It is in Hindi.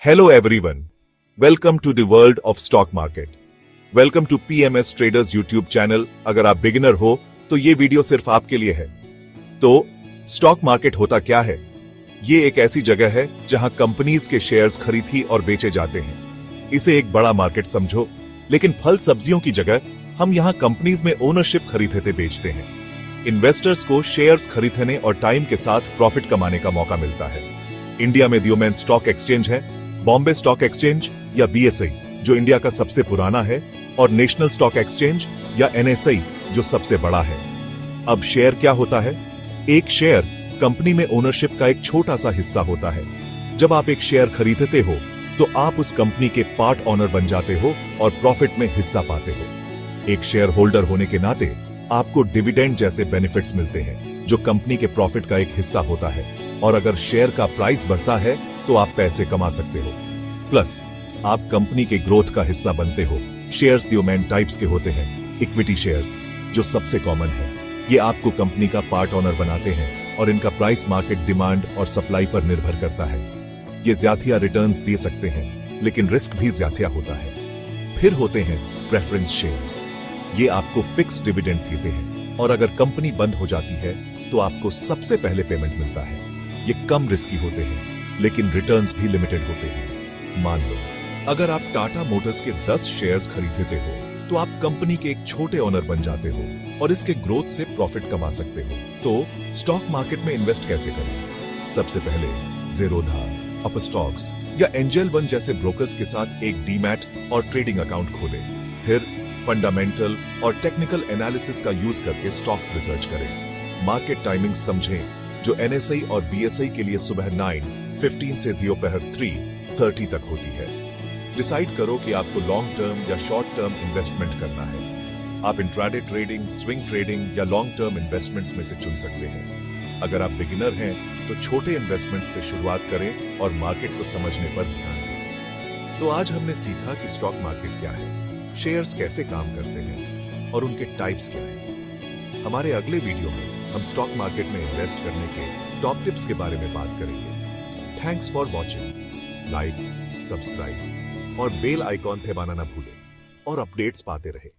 Hello everyone. Welcome to the world of stock market. Welcome to PMS Traders YouTube channel. अगर आप बिगिनर हो तो ये वीडियो सिर्फ आपके लिए है। तो स्टॉक मार्केट होता क्या है? ये एक ऐसी जगह है जहां कंपनीज के शेयर्स खरीदी और बेचे जाते हैं। इसे एक बड़ा मार्केट समझो, लेकिन फल सब्जियों की जगह हम यहां कंपनीज में ओनरशिप खरीदते बेचते हैं। इन्वेस्टर्स को शेयर्स खरीदने और टाइम के साथ प्रॉफिट कमाने का मौका मिलता है। इंडिया में दियोमेन स्टॉक एक्सचेंज है, बॉम्बे स्टॉक एक्सचेंज या बीएसई जो इंडिया का सबसे पुराना है, और नेशनल स्टॉक एक्सचेंज या एनएसई जो सबसे बड़ा है। अब शेयर क्या होता है? एक शेयर कंपनी में ओनरशिप का एक छोटा सा हिस्सा होता है। जब आप एक शेयर खरीदते हो तो आप उस कंपनी के पार्ट ऑनर बन जाते हो और प्रॉफिट में हिस्सा पाते हो। एक शेयर होल्डर होने के नाते आपको डिविडेंड जैसे बेनिफिट्स मिलते हैं जो कंपनी के प्रॉफिट का एक हिस्सा होता है, और अगर शेयर का प्राइस बढ़ता है तो आप पैसे कमा सकते हो। प्लस आप कंपनी के ग्रोथ का हिस्सा बनते हो। शेयर्स दियोमेन टाइप्स के होते हैं। इक्विटी शेयर्स जो सबसे कॉमन है, ये आपको कंपनी का पार्ट ऑनर बनाते हैं और इनका प्राइस मार्केट डिमांड और सप्लाई पर निर्भर करता है। ये ज्यादा रिटर्न्स दे सकते हैं, लेकिन रिस्क भी ज्यादा होता है। फिर होते हैं प्रेफरेंस शेयर्स। ये आपको फिक्स डिविडेंड देते हैं और अगर कंपनी बंद हो जाती है तो आपको सबसे पहले पेमेंट मिलता है। ये कम रिस्की होते हैं, लेकिन रिटर्न्स भी लिमिटेड होते हैं। मान लो अगर आप टाटा मोटर्स के 10 शेयर्स खरीदते हो तो आप कंपनी के एक छोटे ओनर बन जाते हो और इसके ग्रोथ से प्रॉफिट कमा सकते हो। तो स्टॉक मार्केट में इन्वेस्ट कैसे करें? सबसे पहले ज़ेरोधा, अपस्टॉक्स या एंजल वन जैसे ब्रोकर्स के साथ एक डीमैट और ट्रेडिंग अकाउंट खोलें। फिर फंडामेंटल और टेक्निकल एनालिसिस का यूज करके स्टॉक्स रिसर्च करें। मार्केट टाइमिंग समझें, जो एनएसई और बीएसई के लिए सुबह 9:15 से दोपहर 3:30 तक होती है। डिसाइड करो कि आपको लॉन्ग टर्म या शॉर्ट टर्म इन्वेस्टमेंट करना है। आप इंट्राडे ट्रेडिंग, स्विंग ट्रेडिंग या लॉन्ग टर्म इन्वेस्टमेंट्स में से चुन सकते हैं। अगर आप बिगिनर हैं तो छोटे इन्वेस्टमेंट से शुरुआत करें और मार्केट को समझने पर ध्यान दें। तो आज हमने सीखा कि स्टॉक मार्केट क्या है, शेयर्स कैसे काम करते हैं और उनके टाइप्स क्या हैं। हमारे अगले वीडियो में हम स्टॉक मार्केट में इन्वेस्ट करने के टॉप टिप्स के बारे में बात करेंगे। Thanks for watching. Like, subscribe और बेल आइकॉन दबाना ना भूलें और अपडेट्स पाते रहे।